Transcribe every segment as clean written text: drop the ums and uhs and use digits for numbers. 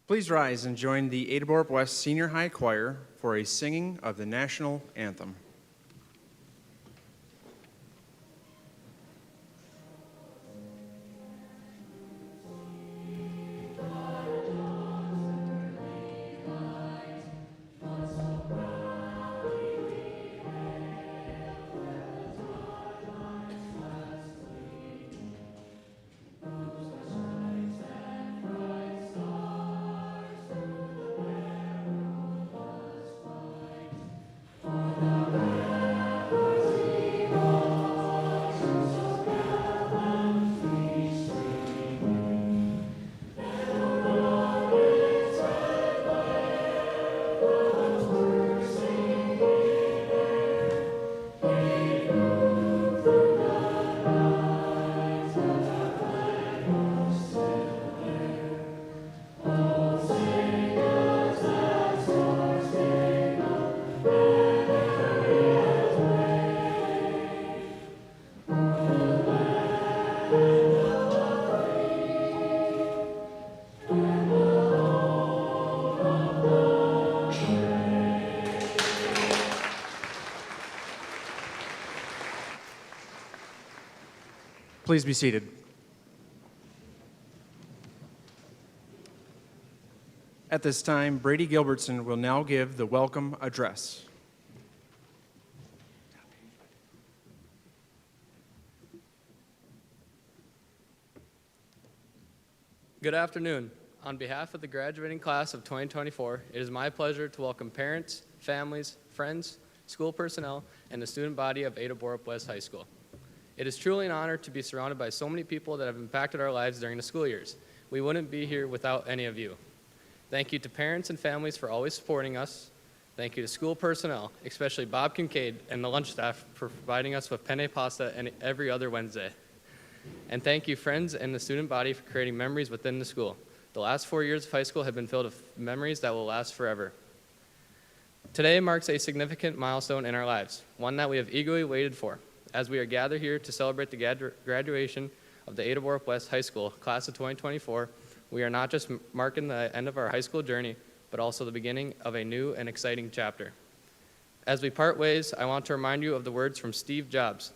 Please rise and join the Ada-Borup-West Senior High Choir for a singing of the National Anthem. Please be seated. At this time, Brady Gilbertson will now give the welcome address. Good afternoon. On behalf of the graduating class of 2024, it is my pleasure to welcome parents, families, friends, school personnel, and the student body of Ada-Borup-West High School. It is truly an honor to be surrounded by so many people that have impacted our lives during the school years. We wouldn't be here without any of you. Thank you to parents and families for always supporting us. Thank you to school personnel, especially Bob Kincaid and the lunch staff for providing us with penne pasta every other Wednesday. And thank you, friends and the student body, for creating memories within the school. The last 4 years of high school have been filled with memories that will last forever. Today marks a significant milestone in our lives, one that we have eagerly waited for. As we are gathered here to celebrate the graduation of the Ada-Borup-West High School class of 2024, we are not just marking the end of our high school journey, but also the beginning of a new and exciting chapter. As we part ways, I want to remind you of the words from Steve Jobs.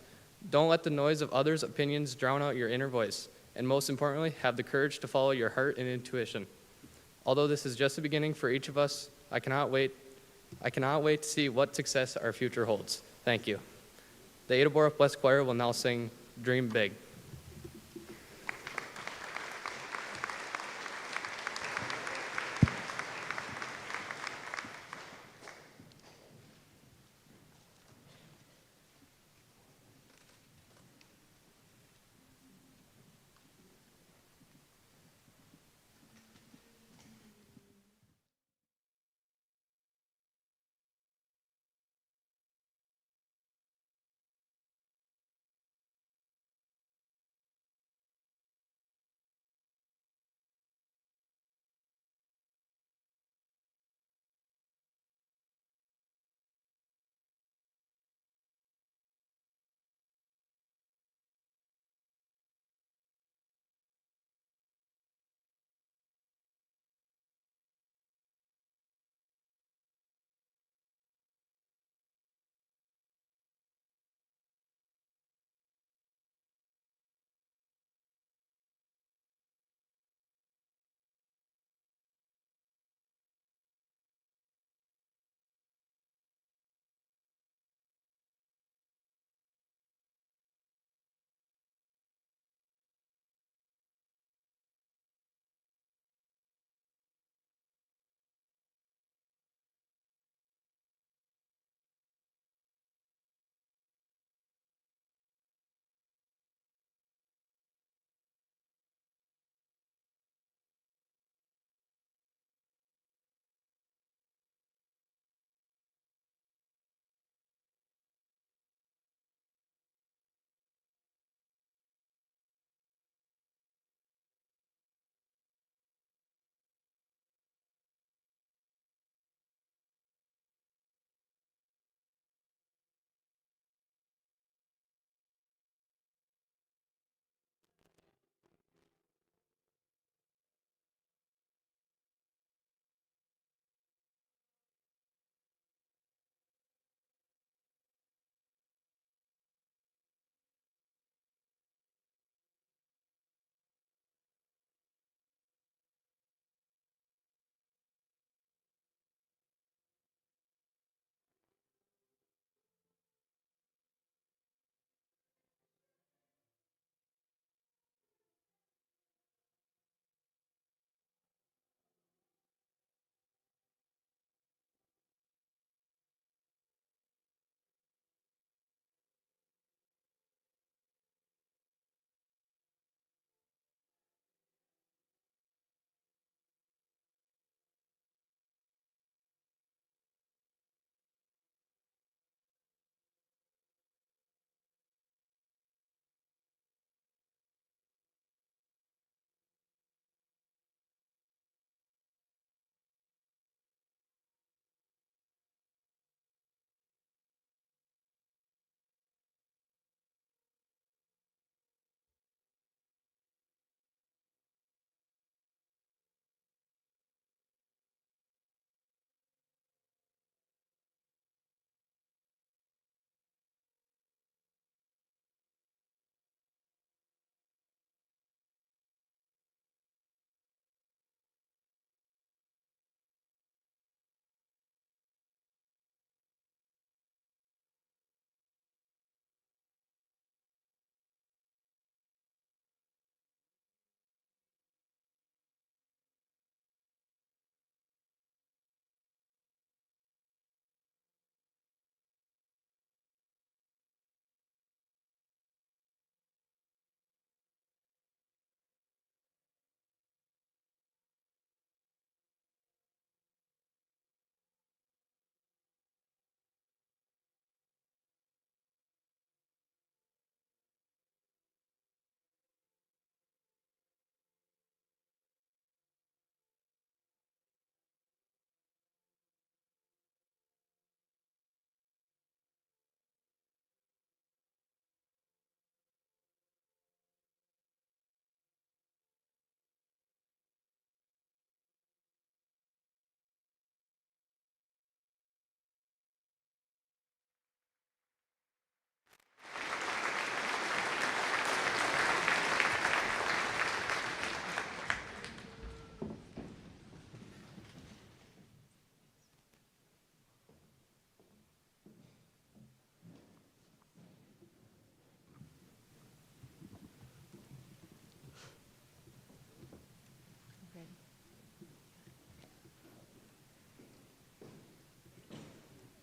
Don't let the noise of others' opinions drown out your inner voice, and most importantly, have the courage to follow your heart and intuition. Although this is just the beginning for each of us, I cannot wait to see what success our future holds. Thank you. The Ada-Borup-West Choir will now sing Dream Big.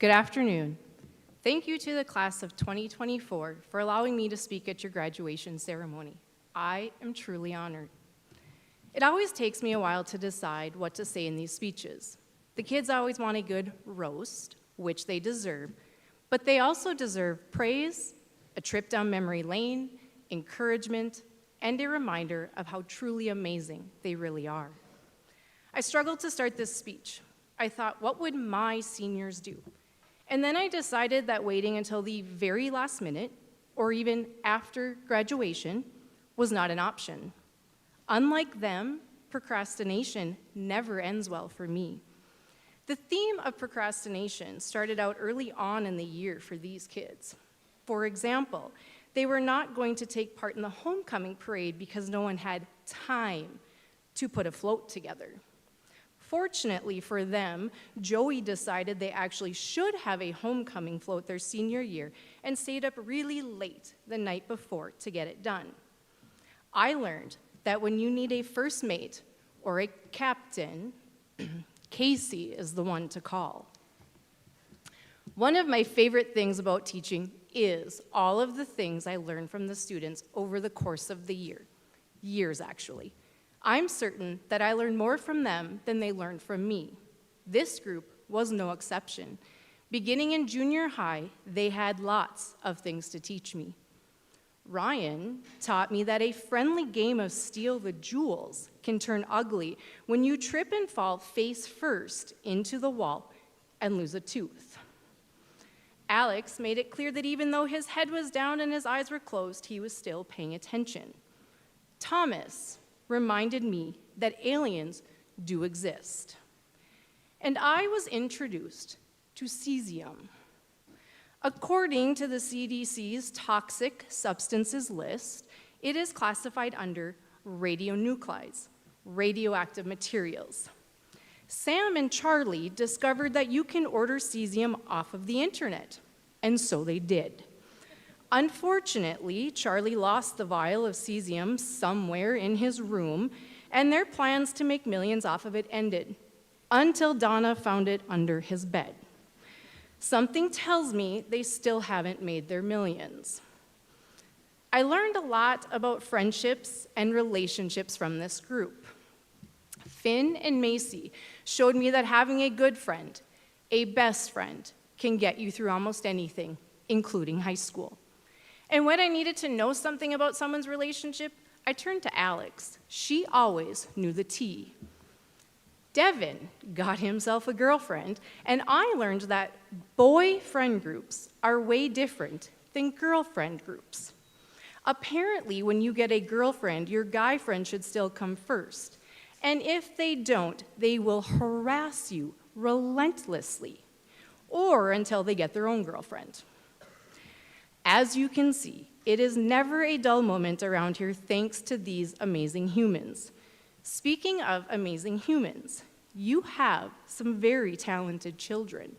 Good afternoon. Thank you to the class of 2024 for allowing me to speak at your graduation ceremony. I am truly honored. It always takes me a while to decide what to say in these speeches. The kids always want a good roast, which they deserve, but they also deserve praise, a trip down memory lane, encouragement, and a reminder of how truly amazing they really are. I struggled to start this speech. I thought, what would my seniors do? And then I decided that waiting until the very last minute, or even after graduation, was not an option. Unlike them, procrastination never ends well for me. The theme of procrastination started out early on in the year for these kids. For example, they were not going to take part in the homecoming parade because no one had time to put a float together. Fortunately for them, Joey decided they actually should have a homecoming float their senior year and stayed up really late the night before to get it done. I learned that when you need a first mate or a captain, Casey is the one to call. One of my favorite things about teaching is all of the things I learned from the students over the course of the years actually. I'm certain that I learned more from them than they learned from me. This group was no exception. Beginning in junior high, they had lots of things to teach me. Ryan taught me that a friendly game of steal the jewels can turn ugly when you trip and fall face first into the wall and lose a tooth. Alex made it clear that even though his head was down and his eyes were closed, he was still paying attention. Thomas reminded me that aliens do exist. And I was introduced to cesium. According to the CDC's toxic substances list, it is classified under radionuclides, radioactive materials. Sam and Charlie discovered that you can order cesium off of the internet, and so they did. Unfortunately, Charlie lost the vial of cesium somewhere in his room, and their plans to make millions off of it ended, until Donna found it under his bed. Something tells me they still haven't made their millions. I learned a lot about friendships and relationships from this group. Finn and Macy showed me that having a good friend, a best friend, can get you through almost anything, including high school. And when I needed to know something about someone's relationship, I turned to Alex. She always knew the tea. Devin got himself a girlfriend, and I learned that boyfriend groups are way different than girlfriend groups. Apparently, when you get a girlfriend, your guy friend should still come first. And if they don't, they will harass you relentlessly, or until they get their own girlfriend. As you can see, it is never a dull moment around here thanks to these amazing humans. Speaking of amazing humans, you have some very talented children.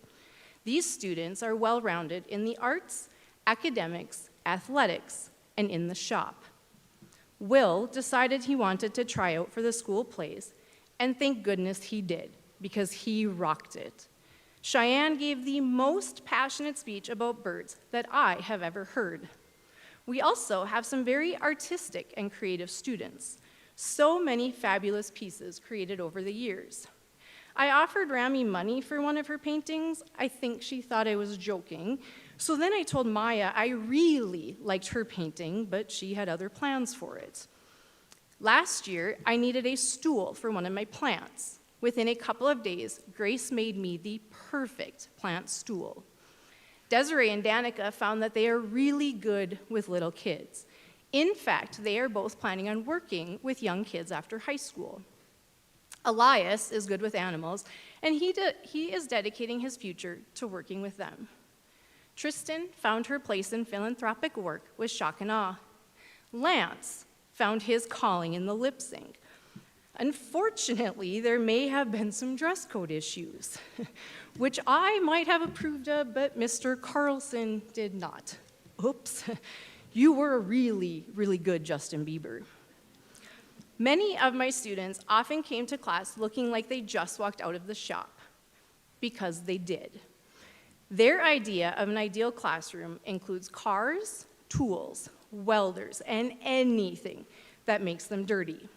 These students are well-rounded in the arts, academics, athletics, and in the shop. Will decided he wanted to try out for the school plays, and thank goodness he did, because he rocked it. Cheyenne gave the most passionate speech about birds that I have ever heard. We also have some very artistic and creative students. So many fabulous pieces created over the years. I offered Rami money for one of her paintings. I think she thought I was joking. So then I told Maya I really liked her painting, but she had other plans for it. Last year, I needed a stool for one of my plants. Within a couple of days, Grace made me the perfect plant stool. Desiree and Danica found that they are really good with little kids. In fact, they are both planning on working with young kids after high school. Elias is good with animals, and he is dedicating his future to working with them. Tristan found her place in philanthropic work with shock and awe. Lance found his calling in the lip sync. Unfortunately, there may have been some dress code issues, which I might have approved of, but Mr. Carlson did not. Oops, you were really, really good, Justin Bieber. Many of my students often came to class looking like they just walked out of the shop, because they did. Their idea of an ideal classroom includes cars, tools, welders, and anything that makes them dirty.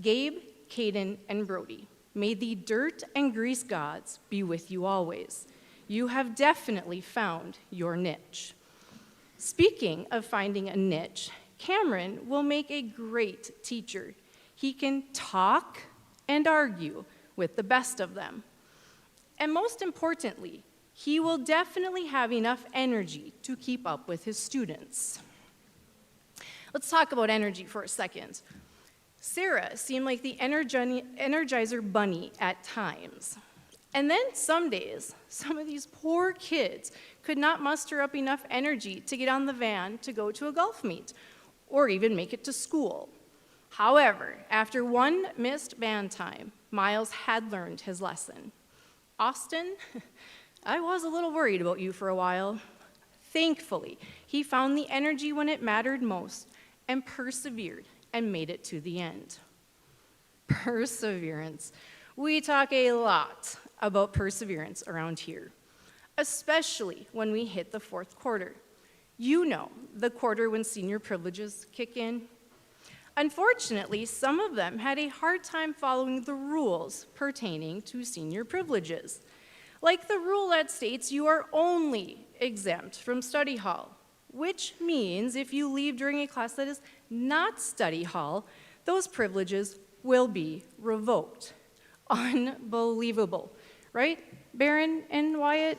Gabe, Caden, and Brody, may the dirt and grease gods be with you always. You have definitely found your niche. Speaking of finding a niche, Cameron will make a great teacher. He can talk and argue with the best of them. And most importantly, he will definitely have enough energy to keep up with his students. Let's talk about energy for a second. Sarah seemed like the Energizer bunny at times. And then some days, some of these poor kids could not muster up enough energy to get on the van to go to a golf meet or even make it to school. However, after one missed band time, Miles had learned his lesson. Austin, I was a little worried about you for a while. Thankfully, he found the energy when it mattered most and persevered and made it to the end. Perseverance. We talk a lot about perseverance around here, especially when we hit the fourth quarter. You know, the quarter when senior privileges kick in. Unfortunately, some of them had a hard time following the rules pertaining to senior privileges. Like the rule that states you are only exempt from study hall, which means if you leave during a class that is not study hall, those privileges will be revoked. Unbelievable, right, Barron and Wyatt?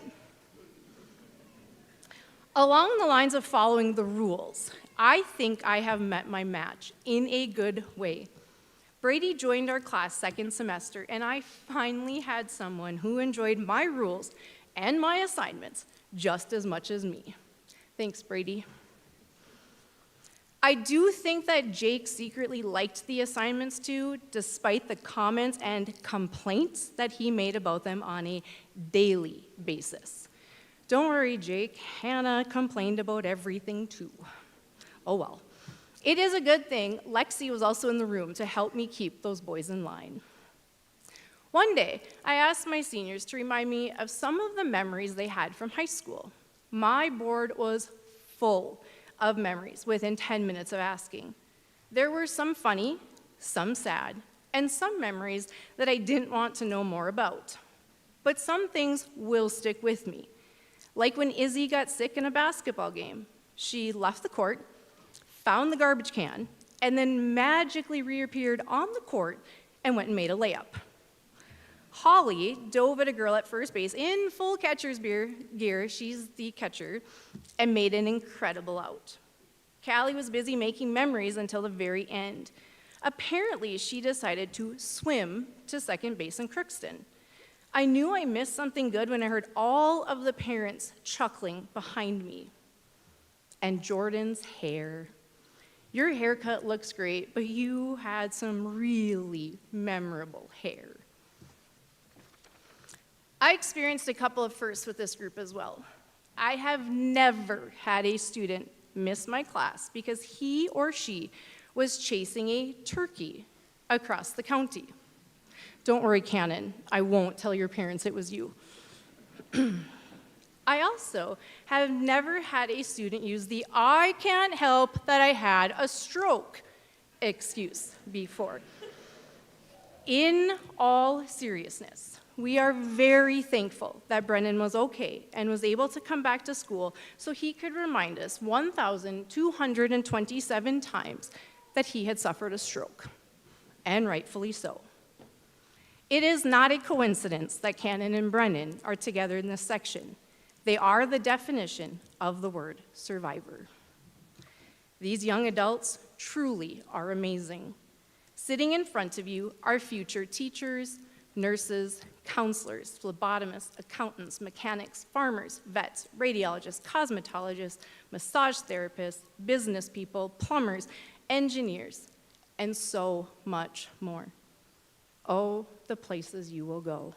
Along the lines of following the rules, I think I have met my match in a good way. Brady joined our class second semester, and I finally had someone who enjoyed my rules and my assignments just as much as me. Thanks, Brady. I do think that Jake secretly liked the assignments too, despite the comments and complaints that he made about them on a daily basis. Don't worry, Jake, Hannah complained about everything too. Oh well. It is a good thing Lexi was also in the room to help me keep those boys in line. One day, I asked my seniors to remind me of some of the memories they had from high school. My board was full of memories within 10 minutes of asking. There were some funny, some sad, and some memories that I didn't want to know more about. But some things will stick with me. Like when Izzy got sick in a basketball game. She left the court, found the garbage can, and then magically reappeared on the court and went and made a layup. Holly dove at a girl at first base in full catcher's gear, she's the catcher, and made an incredible out. Callie was busy making memories until the very end. Apparently, she decided to swim to second base in Crookston. I knew I missed something good when I heard all of the parents chuckling behind me. And Jordan's hair. Your haircut looks great, but you had some really memorable hair. I experienced a couple of firsts with this group as well. I have never had a student miss my class because he or she was chasing a turkey across the county. Don't worry, Cannon, I won't tell your parents it was you. I also have never had a student use the "I can't help that I had a stroke" excuse before. In all seriousness, we are very thankful that Brennan was okay and was able to come back to school so he could remind us 1,227 times that he had suffered a stroke, and rightfully so. It is not a coincidence that Cannon and Brennan are together in this section. They are the definition of the word survivor. These young adults truly are amazing. Sitting in front of you are future teachers, nurses, counselors, phlebotomists, accountants, mechanics, farmers, vets, radiologists, cosmetologists, massage therapists, business people, plumbers, engineers, and so much more. Oh, the places you will go.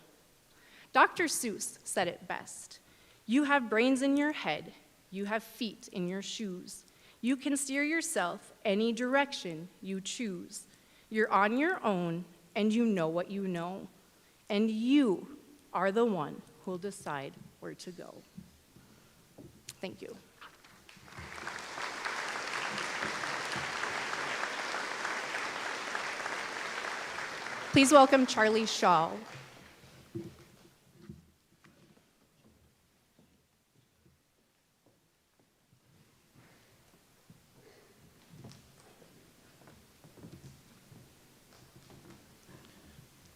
Dr. Seuss said it best. You have brains in your head, you have feet in your shoes. You can steer yourself any direction you choose. You're on your own, and you know what you know. And you are the one who'll decide where to go. Thank you. Please welcome Charlie Shaw.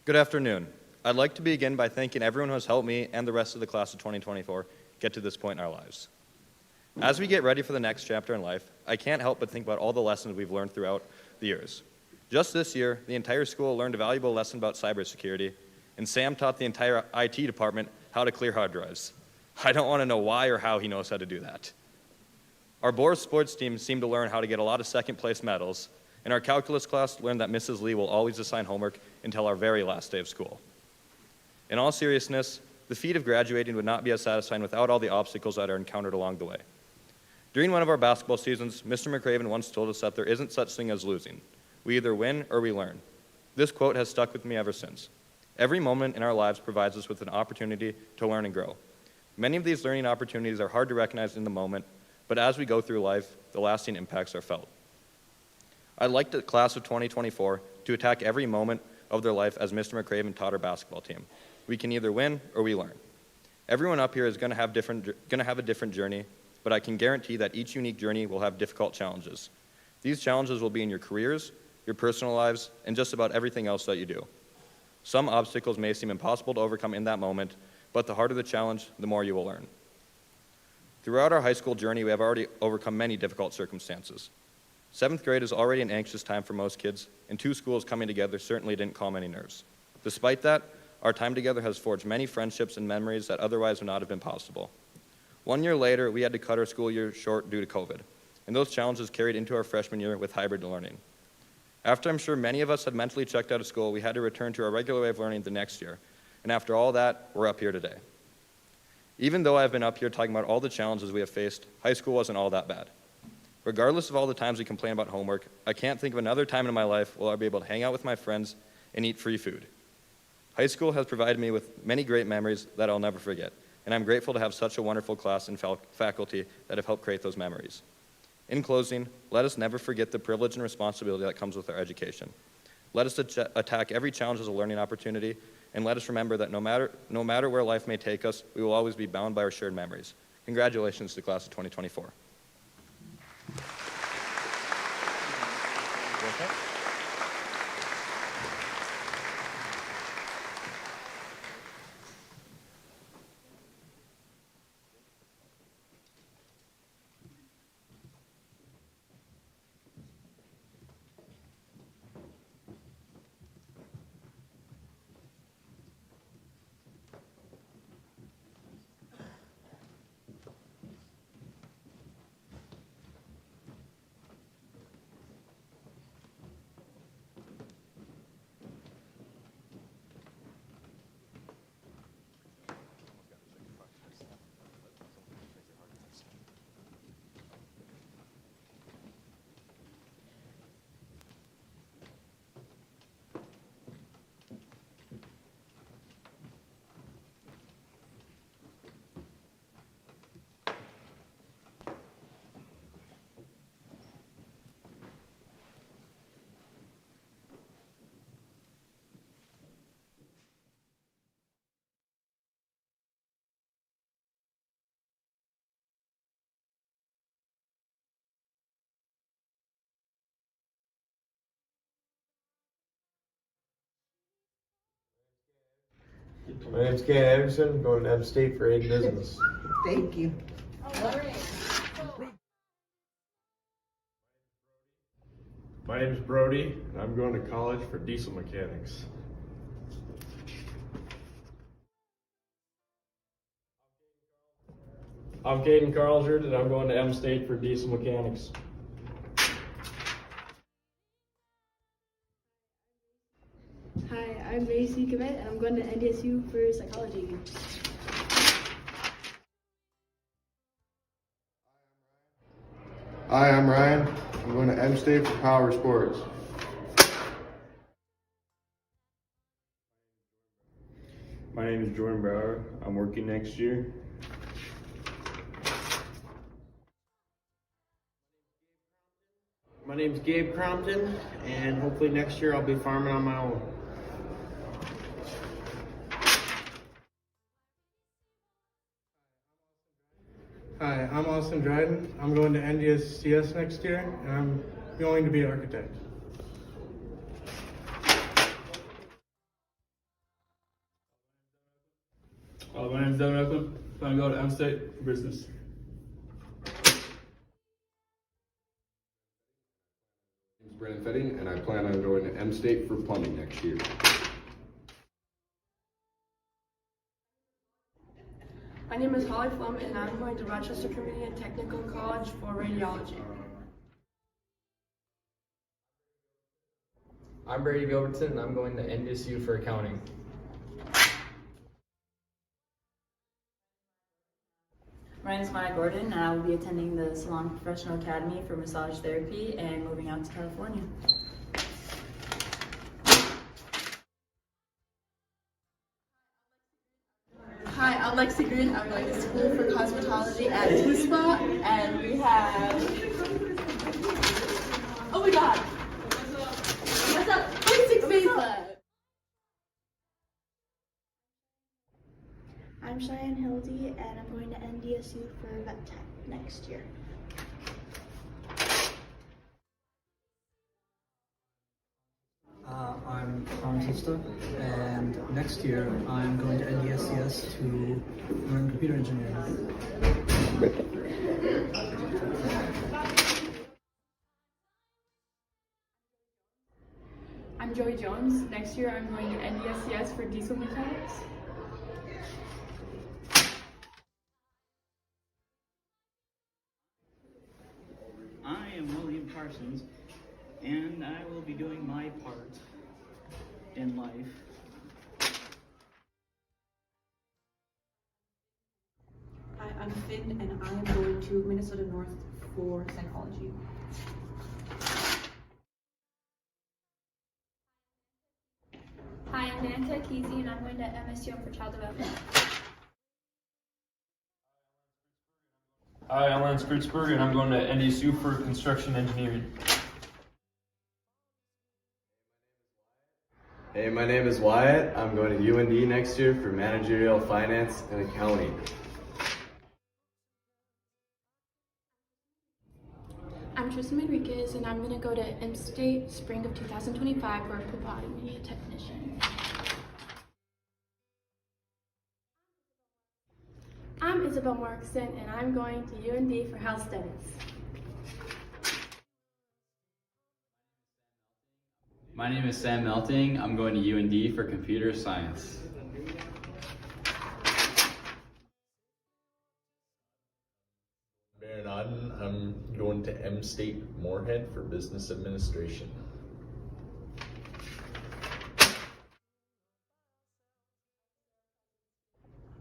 Good afternoon. I'd like to begin by thanking everyone who has helped me and the rest of the class of 2024 get to this point in our lives. As we get ready for the next chapter in life, I can't help but think about all the lessons we've learned throughout the years. Just this year, the entire school learned a valuable lesson about cybersecurity, and Sam taught the entire IT department how to clear hard drives. I don't want to know why or how he knows how to do that. Our Boris sports team seemed to learn how to get a lot of second-place medals, and our calculus class learned that Mrs. Lee will always assign homework until our very last day of school. In all seriousness, the feat of graduating would not be as satisfying without all the obstacles that are encountered along the way. During one of our basketball seasons, Mr. McCraven once told us that there isn't such thing as losing. We either win or we learn. This quote has stuck with me ever since. Every moment in our lives provides us with an opportunity to learn and grow. Many of these learning opportunities are hard to recognize in the moment, but as we go through life, the lasting impacts are felt. I'd like the class of 2024 to attack every moment of their life as Mr. McCraven taught our basketball team. We can either win or we learn. Everyone up here is going to have a different journey, but I can guarantee that each unique journey will have difficult challenges. These challenges will be in your careers, your personal lives, and just about everything else that you do. Some obstacles may seem impossible to overcome in that moment, but the harder the challenge, the more you will learn. Throughout our high school journey, we have already overcome many difficult circumstances. 7th grade is already an anxious time for most kids, and 2 schools coming together certainly didn't calm any nerves. Despite that, our time together has forged many friendships and memories that otherwise would not have been possible. 1 year later, we had to cut our school year short due to COVID, and those challenges carried into our freshman year with hybrid learning. After I'm sure many of us had mentally checked out of school, we had to return to our regular way of learning the next year, and after all that, we're up here today. Even though I've been up here talking about all the challenges we have faced, high school wasn't all that bad. Regardless of all the times we complain about homework, I can't think of another time in my life where I'll be able to hang out with my friends and eat free food. High school has provided me with many great memories that I'll never forget, and I'm grateful to have such a wonderful class and faculty that have helped create those memories. In closing, let us never forget the privilege and responsibility that comes with our education. Let us attack every challenge as a learning opportunity, and let us remember that no matter where life may take us, we will always be bound by our shared memories. Congratulations to the class of 2024. My name's Ken Anderson, going to M-State for ag business. Thank you. My name's Brody, and I'm going to college for diesel mechanics. I'm Caden Carlsrud, and I'm going to M-State for diesel mechanics. Hi, I'm Macy Comet, and I'm going to NDSU for psychology. Hi, I'm Ryan. I'm going to M-State for power sports. My name is Jordan Brower. I'm working next year. My name's Gabe Crompton, and hopefully next year I'll be farming on my own. Hi, I'm Austin Dryden. I'm going to NDSCS next year, and I'm going to be an architect. My name is Devin Eklund. I'm going to go to M State for business. My name is Brandon Fetting, and I plan on going to M State for plumbing next year. My name is Holly Flum, and I'm going to Rochester Community and Technical College for radiology. I'm Brady Gilbertson, and I'm going to NDSU for accounting. My name is Maya Gordon, and I will be attending the Salon Professional Academy for Massage Therapy and moving out to California. Hi, I'm Lexi Green. I'm going to school for cosmetology at TSPA, and we have... Oh my god! What's up? 26 days left! I'm Cheyenne Hildy, and I'm going to NDSU for vet tech next year. I'm Francisco, and next year I'm going to NDSCS to learn computer engineering. I'm Joey Jones. Next year I'm going to NDSCS for diesel mechanics. I am William Parsons, and I will be doing my part in life. Hi, I'm Finn, and I am going to Minnesota North for psychology. Hi, I'm Nanta Kesey, and I'm going to MSU for child development. Hi, I'm Lance Kurtzberg, and I'm going to NDSU for construction engineering. Hey, my name is Wyatt. I'm going to UND next year for managerial finance and accounting. I'm Tristan Enriquez, and I'm going to go to M State spring of 2025 for a phlebotomy technician. I'm Isabel Markson, and I'm going to UND for health studies. My name is Sam Melting. I'm going to UND for computer science. Baron Auden. I'm going to M State Moorhead for business administration.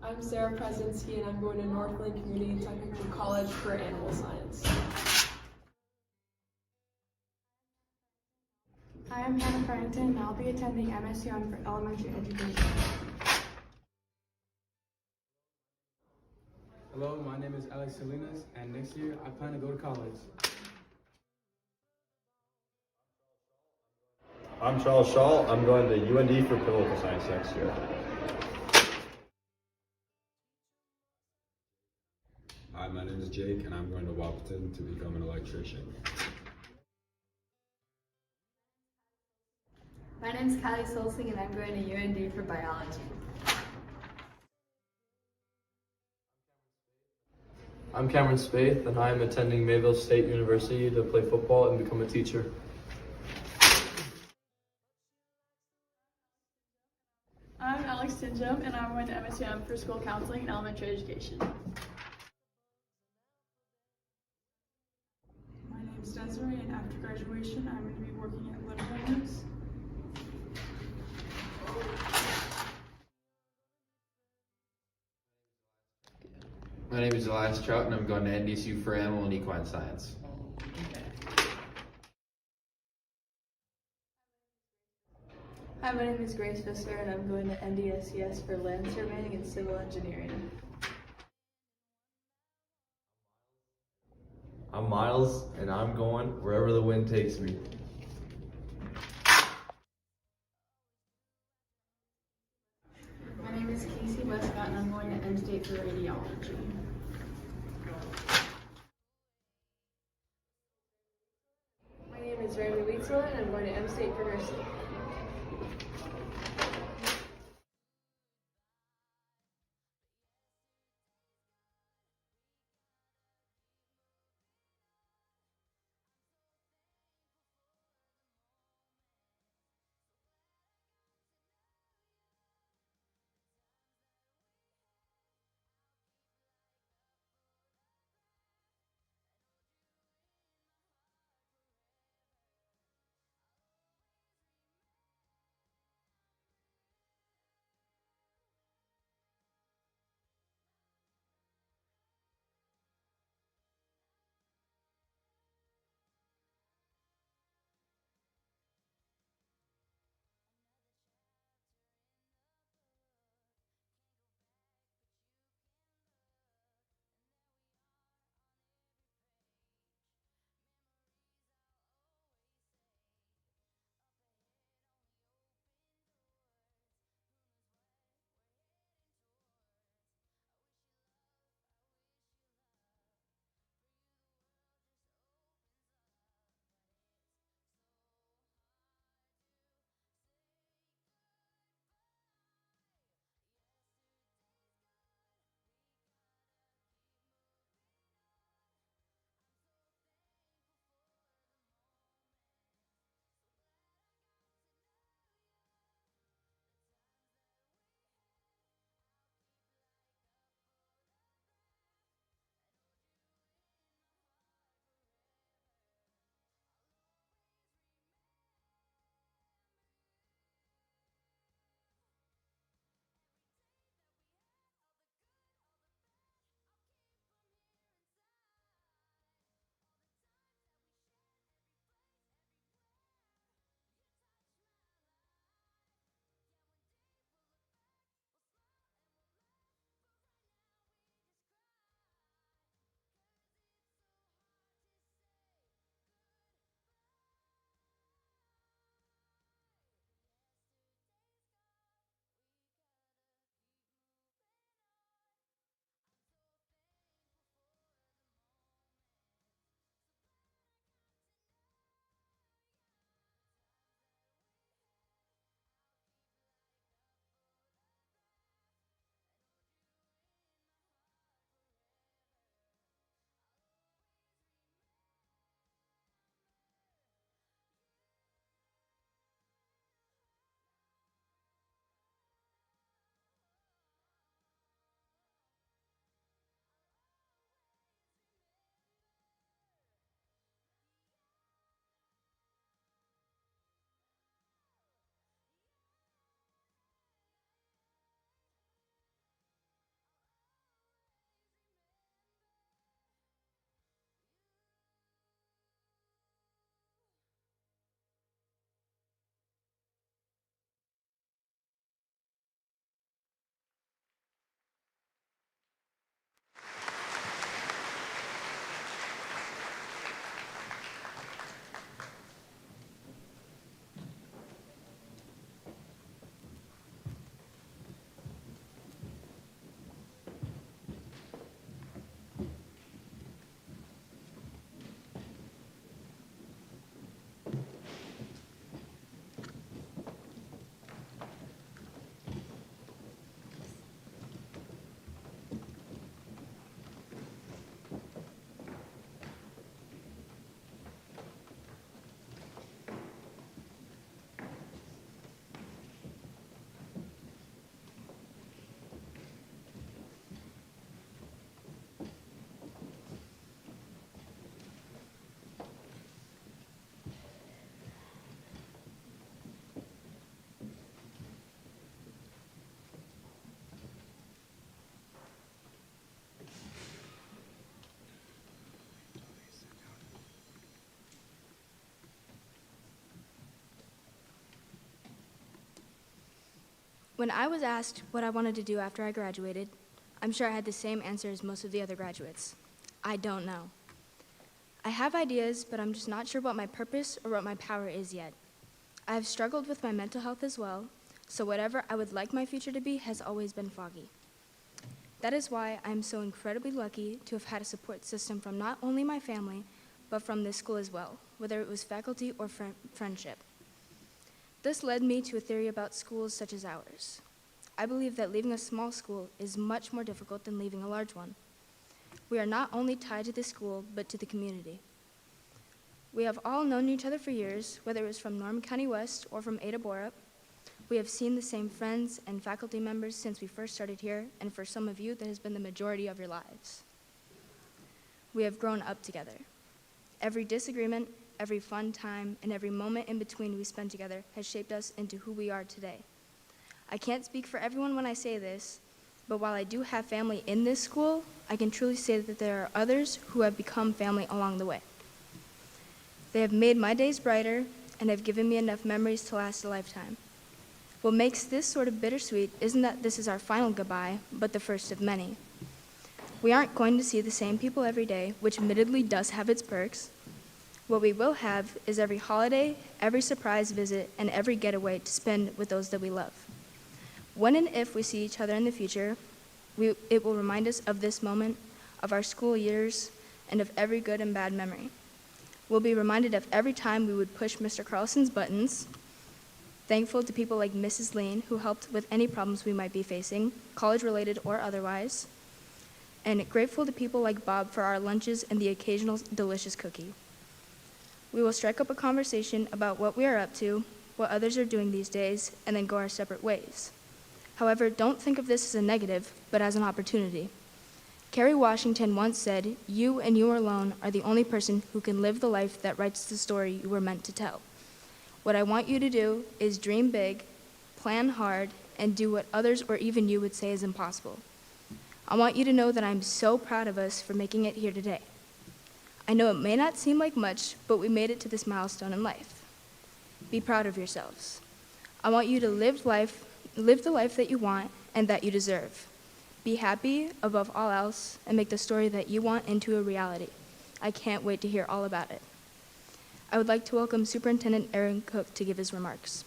I'm Sarah Prezinski, and I'm going to Northland Community and Technical College for animal science. I am Hannah Farrington, and I'll be attending MSU for elementary education. Hello, my name is Alex Salinas, and next year I plan to go to college. I'm Charles Shaw. I'm going to UND for political science next year. Hi, my name is Jake, and I'm going to Wahpeton to become an electrician. My name is Callie Solsing, and I'm going to UND for biology. I'm Cameron Spaeth, and I am attending Mayville State University to play football and become a teacher. I'm Alex Tinjum, and I'm going to MSU for school counseling and elementary education. My name is Desiree, and after graduation, I'm going to be working at Little Brothers. My name is Elias Trout, and I'm going to NDSU for animal and equine science. Hi, my name is Grace Visser, and I'm going to NDSCS for land surveying and civil engineering. I'm Miles, and I'm going wherever the wind takes me. My name is Casey Westcott and I'm going to M State for radiology. My name is Riley Wheatsville and I'm going to M State for nursing. When I was asked what I wanted to do after I graduated, I'm sure I had the same answer as most of the other graduates. I don't know. I have ideas, but I'm just not sure what my purpose or what my power is yet. I have struggled with my mental health as well, so whatever I would like my future to be has always been foggy. That is why I am so incredibly lucky to have had a support system from not only my family, but from this school as well, whether it was faculty or friendship. This led me to a theory about schools such as ours. I believe that leaving a small school is much more difficult than leaving a large one. We are not only tied to the school, but to the community. We have all known each other for years, whether it was from Norman County West or from Ada-Borup. We have seen the same friends and faculty members since we first started here, and for some of you, that has been the majority of your lives. We have grown up together. Every disagreement, every fun time, and every moment in between we spend together has shaped us into who we are today. I can't speak for everyone when I say this, but while I do have family in this school, I can truly say that there are others who have become family along the way. They have made my days brighter and have given me enough memories to last a lifetime. What makes this sort of bittersweet isn't that this is our final goodbye, but the first of many. We aren't going to see the same people every day, which admittedly does have its perks. What we will have is every holiday, every surprise visit, and every getaway to spend with those that we love. When and if we see each other in the future, it will remind us of this moment, of our school years, and of every good and bad memory. We'll be reminded of every time we would push Mr. Carlson's buttons, thankful to people like Mrs. Lane, who helped with any problems we might be facing, college-related or otherwise, and grateful to people like Bob for our lunches and the occasional delicious cookie. We will strike up a conversation about what we are up to, what others are doing these days, and then go our separate ways. However, don't think of this as a negative, but as an opportunity. Kerry Washington once said, "You and you alone are the only person who can live the life that writes the story you were meant to tell." What I want you to do is dream big, plan hard, and do what others or even you would say is impossible. I want you to know that I'm so proud of us for making it here today. I know it may not seem like much, but we made it to this milestone in life. Be proud of yourselves. I want you to live the life that you want and that you deserve. Be happy above all else and make the story that you want into a reality. I can't wait to hear all about it. I would like to welcome Superintendent Aaron Cook to give his remarks.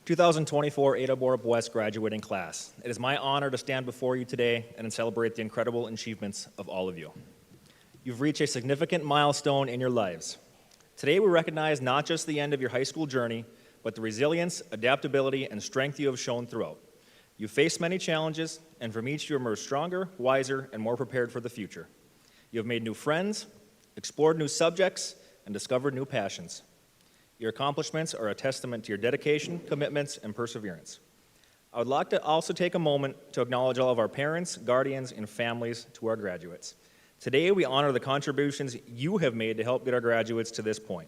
"2024 Ada-Borup-West Graduating Class. It is my honor to stand before you today and celebrate the incredible achievements of all of you. You've reached a significant milestone in your lives. Today we recognize not just the end of your high school journey, but the resilience, adaptability, and strength you have shown throughout. You faced many challenges, and from each you emerged stronger, wiser, and more prepared for the future. You have made new friends, explored new subjects, and discovered new passions. Your accomplishments are a testament to your dedication, commitments, and perseverance. I would like to also take a moment to acknowledge all of our parents, guardians, and families to our graduates. Today, we honor the contributions you have made to help get our graduates to this point.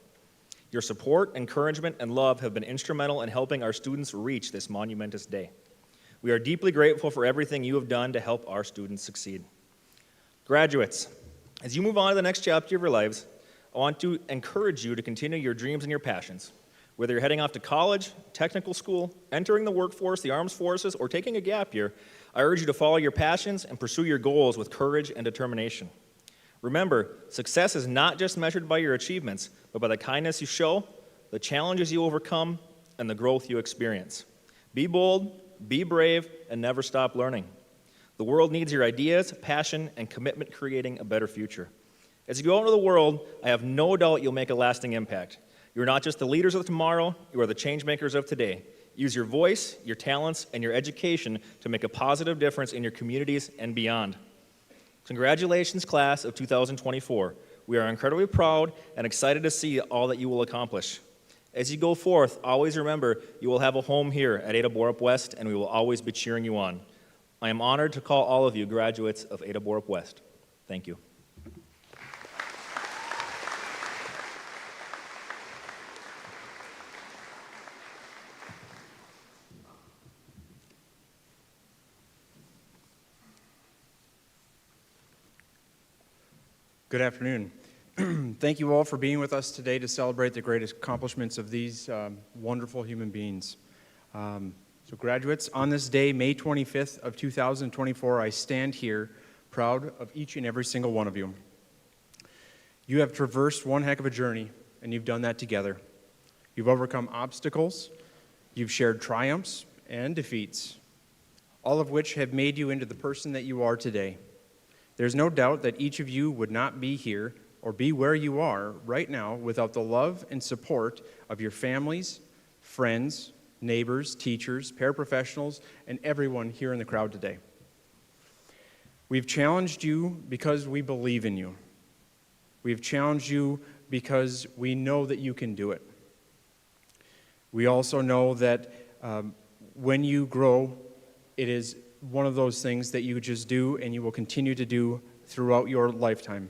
Your support, encouragement, and love have been instrumental in helping our students reach this monumentous day. We are deeply grateful for everything you have done to help our students succeed. Graduates, as you move on to the next chapter of your lives, I want to encourage you to continue your dreams and your passions. Whether you're heading off to college, technical school, entering the workforce, the armed forces, or taking a gap year, I urge you to follow your passions and pursue your goals with courage and determination. Remember, success is not just measured by your achievements, but by the kindness you show, the challenges you overcome, and the growth you experience. Be bold, be brave, and never stop learning. The world needs your ideas, passion, and commitment creating a better future. As you go out into the world, I have no doubt you'll make a lasting impact. You're not just the leaders of tomorrow, you are the change makers of today. Use your voice, your talents, and your education to make a positive difference in your communities and beyond. Congratulations, class of 2024. We are incredibly proud and excited to see all that you will accomplish. As you go forth, always remember you will have a home here at Ada-Borup-West, and we will always be cheering you on. I am honored to call all of you graduates of Ada-Borup-West. Thank you. Good afternoon. Thank you all for being with us today to celebrate the greatest accomplishments of these wonderful human beings. So graduates, on this day, May 25th of 2024, I stand here proud of each and every single one of you. You have traversed one heck of a journey, and you've done that together. You've overcome obstacles, you've shared triumphs and defeats, all of which have made you into the person that you are today. There's no doubt that each of you would not be here or be where you are right now without the love and support of your families, friends, neighbors, teachers, paraprofessionals, and everyone here in the crowd today. We've challenged you because we believe in you. We've challenged you because we know that you can do it. We also know that when you grow, it is one of those things that you just do and you will continue to do throughout your lifetime.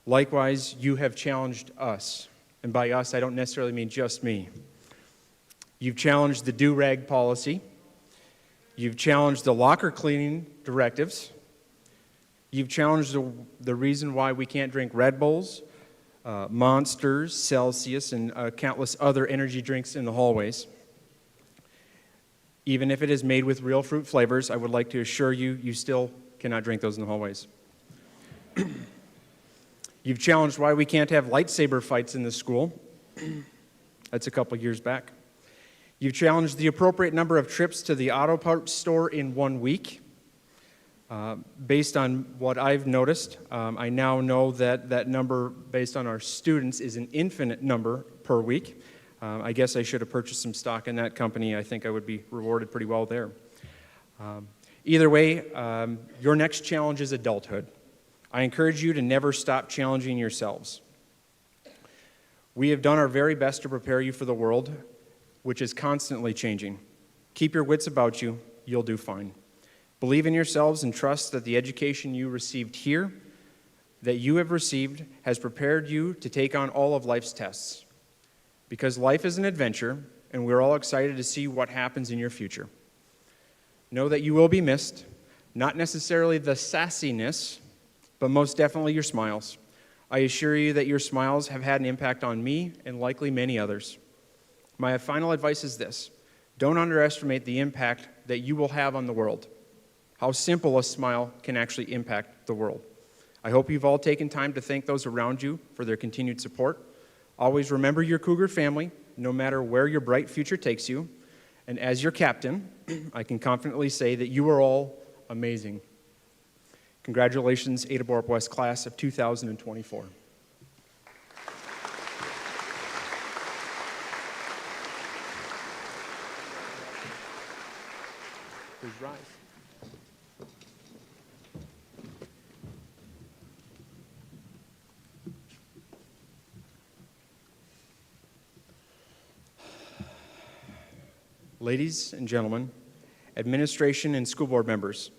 Likewise, you have challenged us. And by us, I don't necessarily mean just me. You've challenged the do-rag policy. You've challenged the locker cleaning directives. You've challenged the reason why we can't drink Red Bulls, Monsters, Celsius, and countless other energy drinks in the hallways. Even if it is made with real fruit flavors, I would like to assure you, you still cannot drink those in the hallways. You've challenged why we can't have lightsaber fights in the school. That's a couple years back. You've challenged the appropriate number of trips to the auto parts store in 1 week. Based on what I've noticed, I now know that that number, based on our students, is an infinite number per week. I guess I should have purchased some stock in that company. I think I would be rewarded pretty well there. Either way, your next challenge is adulthood. I encourage you to never stop challenging yourselves. We have done our very best to prepare you for the world, which is constantly changing. Keep your wits about you. You'll do fine. Believe in yourselves and trust that the education you received here, that you have received, has prepared you to take on all of life's tests. Because life is an adventure, and we're all excited to see what happens in your future. Know that you will be missed, not necessarily the sassiness, but most definitely your smiles. I assure you that your smiles have had an impact on me and likely many others. My final advice is this: don't underestimate the impact that you will have on the world. How simple a smile can actually impact the world. I hope you've all taken time to thank those around you for their continued support. Always remember your Cougar family, no matter where your bright future takes you. And as your captain, I can confidently say that you are all amazing. Congratulations, Ada-Borup-West class of 2024. Please rise. Ladies and gentlemen, administration and school board members,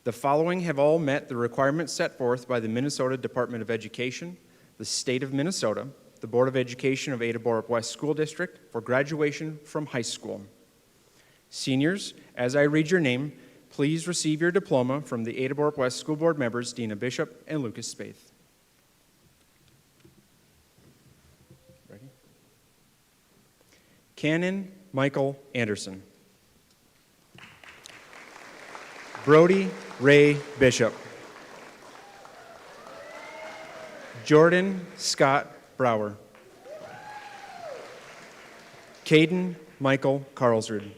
the following have all met the requirements set forth by the Minnesota Department of Education, the State of Minnesota, the Board of Education of Ada-Borup-West School District for graduation from high school. Seniors, as I read your name, please receive your diploma from the Ada-Borup-West School Board members Dina Bishop and Lucas Spaeth. Ready? Canon Michael Anderson. Brody Ray Bishop. Jordan Scott Brower. Caden Michael Carlsrud.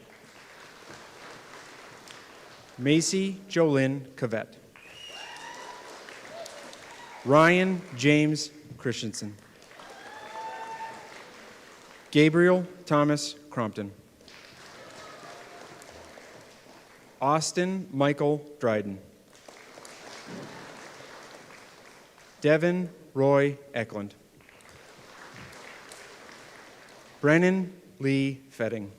Macy Jolynn Cavett. Ryan James Christensen. Gabriel Thomas Crompton. Austin Michael Dryden. Devin Roy Eklund. Brennan Lee Fetting.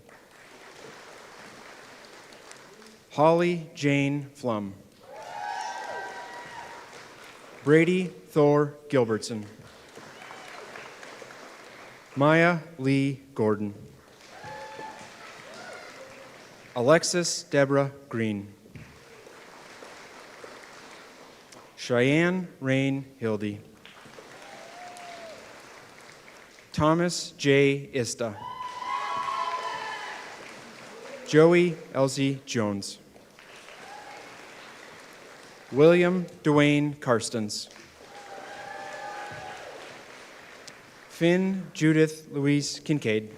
Holly Jane Flum. Brady Thor Gilbertson. Maya Lee Gordon. Alexis Deborah Green. Cheyenne Rain Hildy. Thomas J. Ista. Joey Elsie Jones. William Dwayne Karstens. Finn Judith Louise Kincaid.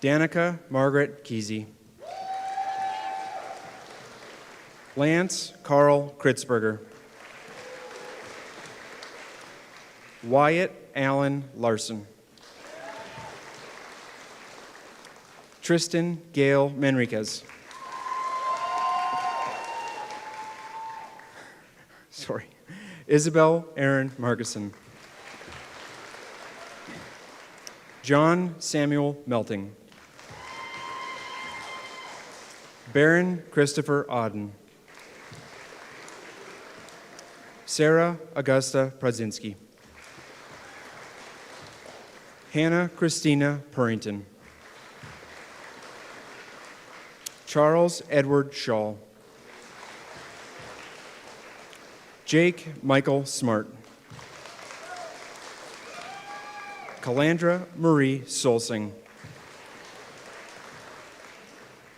Danica Margaret Kesey. Lance Carl Kritzberger. Wyatt Allen Larson. Tristan Gail Manriquez. Sorry. Isabel Aaron Markison. John Samuel Melting. Baron Christopher Auden. Sarah Augusta Pradzinski. Hannah Christina Purrington. Charles Edward Shaw. Jake Michael Smart. Calandra Marie Solsing.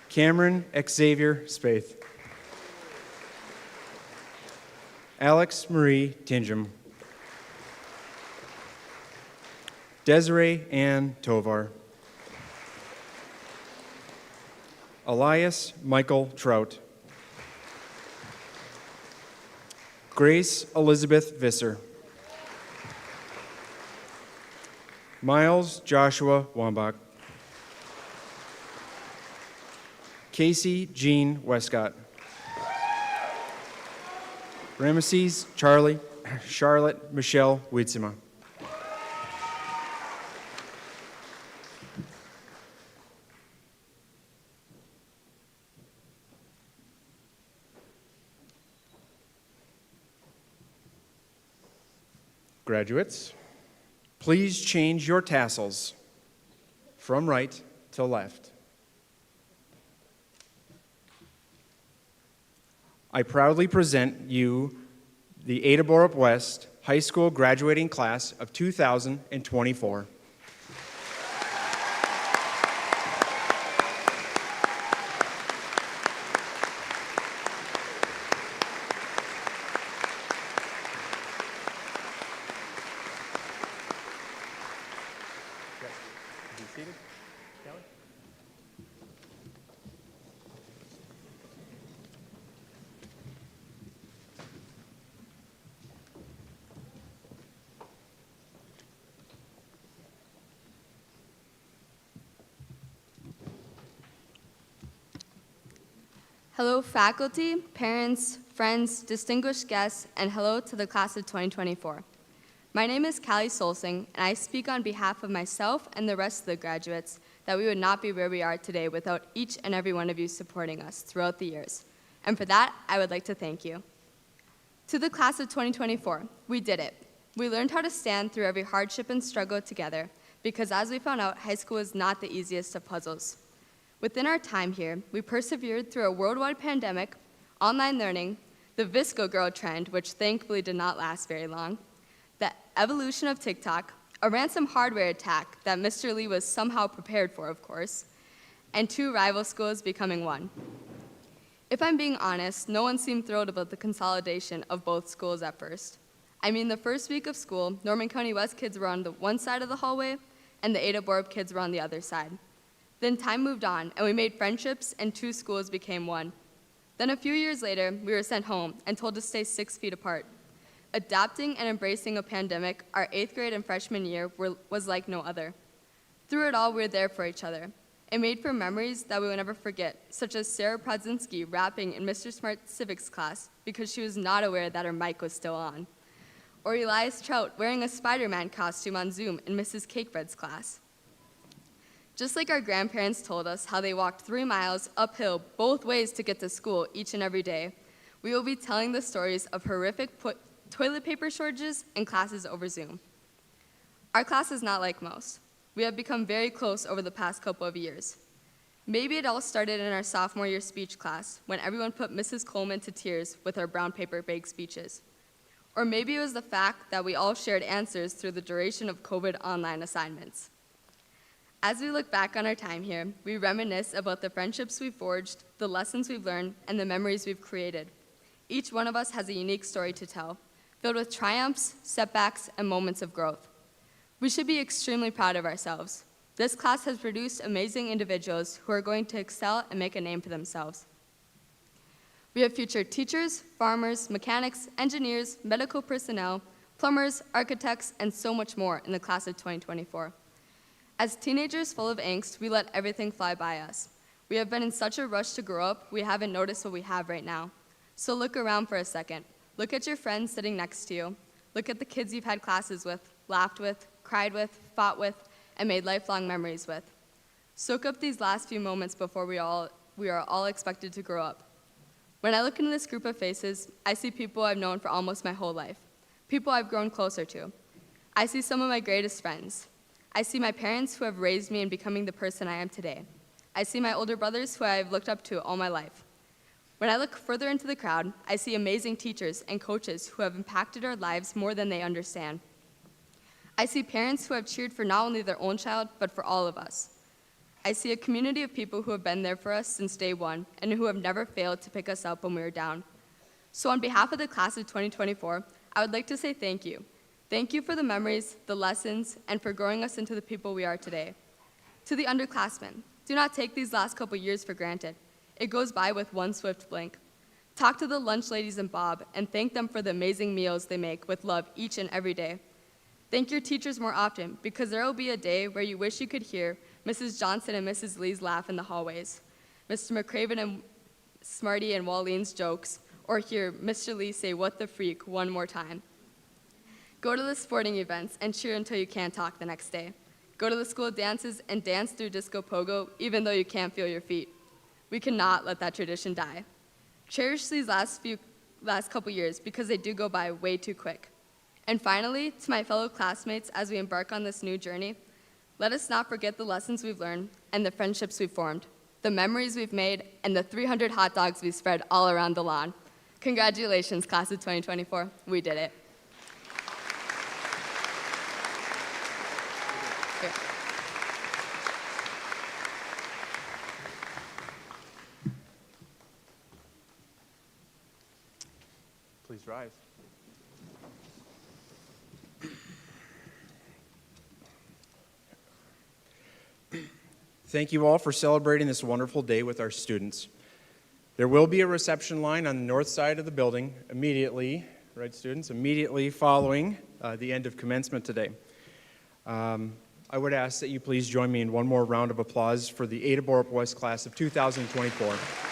Cameron Xavier Spaeth. Alex Marie Tingham. Desiree Ann Tovar. Elias Michael Trout. Grace Elizabeth Visser. Miles Joshua Wambach. Casey Jean Westcott. Ramesses Charlotte Michelle Wietzema. Graduates, please change your tassels from right to left. I proudly present you the Ada-Borup-West High School graduating class of 2024. Hello, faculty, parents, friends, distinguished guests, and hello to the class of 2024. My name is Callie Solsing, and I speak on behalf of myself and the rest of the graduates that we would not be where we are today without each and every one of you supporting us throughout the years. And for that, I would like to thank you. To the class of 2024, we did it. We learned how to stand through every hardship and struggle together, because as we found out, high school is not the easiest of puzzles. Within our time here, we persevered through a worldwide pandemic, online learning, the Visco Girl trend, which thankfully did not last very long, the evolution of TikTok, a ransom hardware attack that Mr. Lee was somehow prepared for, of course, and 2 rival schools becoming one. If I'm being honest, no one seemed thrilled about the consolidation of both schools at first. I mean, the first week of school, Norman County West kids were on the one side of the hallway, and the Ada-Borup kids were on the other side. Then time moved on, and we made friendships, and 2 schools became one. Then a few years later, we were sent home and told to stay 6 feet apart. Adapting and embracing a pandemic, our 8th grade and freshman year was like no other. Through it all, we were there for each other. It made for memories that we will never forget, such as Sarah Pradzinski rapping in Mr. Smart's civics class because she was not aware that her mic was still on. Or Elias Trout wearing a Spider-Man costume on Zoom in Mrs. Cakebread's class. Just like our grandparents told us how they walked 3 miles uphill both ways to get to school each and every day, we will be telling the stories of horrific toilet paper shortages and classes over Zoom. Our class is not like most. We have become very close over the past couple of years. Maybe it all started in our sophomore year speech class when everyone put Mrs. Coleman to tears with our brown paper bag speeches. Or maybe it was the fact that we all shared answers through the duration of COVID online assignments. As we look back on our time here, we reminisce about the friendships we've forged, the lessons we've learned, and the memories we've created. Each one of us has a unique story to tell, filled with triumphs, setbacks, and moments of growth. We should be extremely proud of ourselves. This class has produced amazing individuals who are going to excel and make a name for themselves. We have future teachers, farmers, mechanics, engineers, medical personnel, plumbers, architects, and so much more in the class of 2024. As teenagers full of angst, we let everything fly by us. We have been in such a rush to grow up, we haven't noticed what we have right now. So look around for a second. Look at your friends sitting next to you. Look at the kids you've had classes with, laughed with, cried with, fought with, and made lifelong memories with. Soak up these last few moments before we are all expected to grow up. When I look into this group of faces, I see people I've known for almost my whole life, people I've grown closer to. I see some of my greatest friends. I see my parents who have raised me in becoming the person I am today. I see my older brothers who I have looked up to all my life. When I look further into the crowd, I see amazing teachers and coaches who have impacted our lives more than they understand. I see parents who have cheered for not only their own child, but for all of us. I see a community of people who have been there for us since day one and who have never failed to pick us up when we were down. So on behalf of the class of 2024, I would like to say thank you. Thank you for the memories, the lessons, and for growing us into the people we are today. To the underclassmen, do not take these last couple years for granted. It goes by with one swift blink. Talk to the lunch ladies and Bob and thank them for the amazing meals they make with love each and every day. Thank your teachers more often, because there will be a day where you wish you could hear Mrs. Johnson and Mrs. Lee's laugh in the hallways, Mr. McCraven and Smarty and Wallene's jokes, or hear Mr. Lee say "what the freak" one more time. Go to the sporting events and cheer until you can't talk the next day. Go to the school dances and dance through disco pogo even though you can't feel your feet. We cannot let that tradition die. Cherish these last couple years because they do go by way too quick. And finally, to my fellow classmates as we embark on this new journey, let us not forget the lessons we've learned and the friendships we've formed, the memories we've made, and the 300 hot dogs we've spread all around the lawn. Congratulations, class of 2024. We did it. Here. Please rise. Thank you all for celebrating this wonderful day with our students. There will be a reception line on the north side of the building immediately, right students, immediately following the end of commencement today. I would ask that you please join me in one more round of applause for the Ada-Borup-West class of 2024.